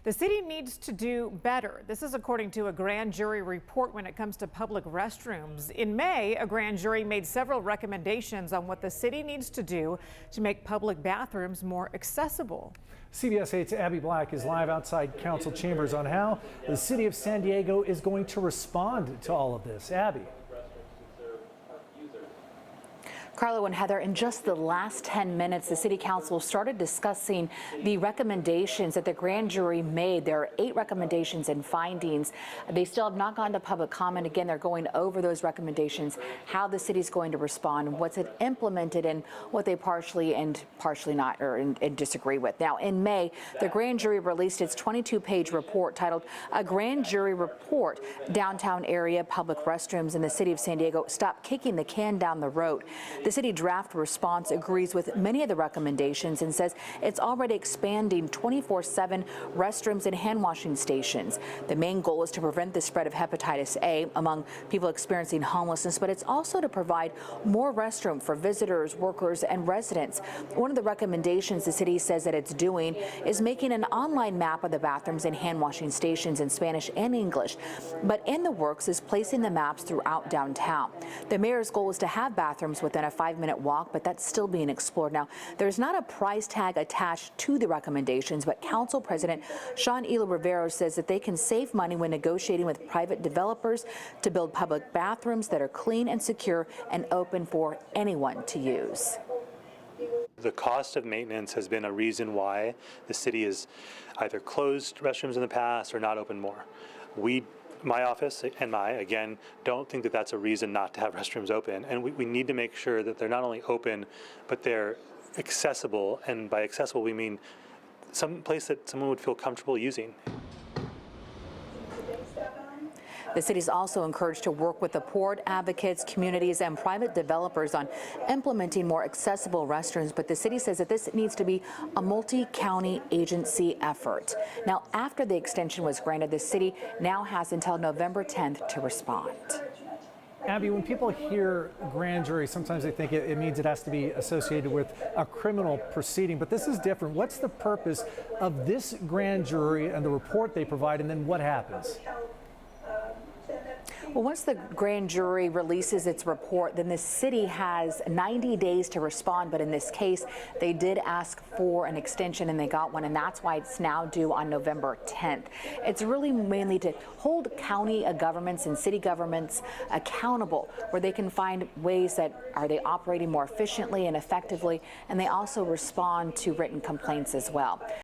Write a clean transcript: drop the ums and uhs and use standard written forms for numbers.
The city needs to do better. This is according to a grand jury report when it comes to public restrooms. In May, a grand jury made several recommendations on what the city needs to do to make public bathrooms more accessible. CBS 8's Abby Black is live outside council chambers on how the city of San Diego is going to respond to all of this. Abby. Carlo and Heather, in just the last 10 minutes, the City Council started discussing the recommendations that the grand jury made. There are 8 recommendations and findings. They still have not gone to public comment. Again, they're going over those recommendations, how the city's going to respond, what's it implemented, and what they partially and partially not or and disagree with. Now, in May, the grand jury released its 22-page report titled "A Grand Jury Report: Downtown Area Public Restrooms in the City of San Diego Stop Kicking the Can Down the Road." The city draft response agrees with many of the recommendations and says it's already expanding 24/7 restrooms and hand washing stations. The main goal is to prevent the spread of hepatitis A among people experiencing homelessness, but it's also to provide more restroom for visitors, workers, and residents. One of the recommendations the city says that it's doing is making an online map of the bathrooms and hand washing stations in Spanish and English. But in the works is placing the maps throughout downtown. The mayor's goal is to have bathrooms within a 5-minute walk, but that's still being explored. Now, there's not a price tag attached to the recommendations, but Council President Sean Elo Rivero says that they can save money when negotiating with private developers to build public bathrooms that are clean and secure and open for anyone to use. The cost of maintenance has been a reason why the city has either closed restrooms in the past or not opened more. My office and again, don't think that that's a reason not to have restrooms open. And we need to make sure that they're not only open, but they're accessible. And by accessible, we mean some place that someone would feel comfortable using. The city is also encouraged to work with the port advocates, communities, and private developers on implementing more accessible restrooms. But the city says that this needs to be a multi-county agency effort. Now, after the extension was granted, the city now has until November 10th to respond. Abby, when people hear grand jury, sometimes they think it means it has to be associated with a criminal proceeding, but this is different. What's the purpose of this grand jury and the report they provide, and then what happens? Well, once the grand jury releases its report, then the city has 90 days to respond. But in this case, they did ask for an extension and they got one, and that's why it's now due on November 10th. It's really mainly to hold county governments and city governments accountable, where they can find ways that are they operating more efficiently and effectively, and they also respond to written complaints as well.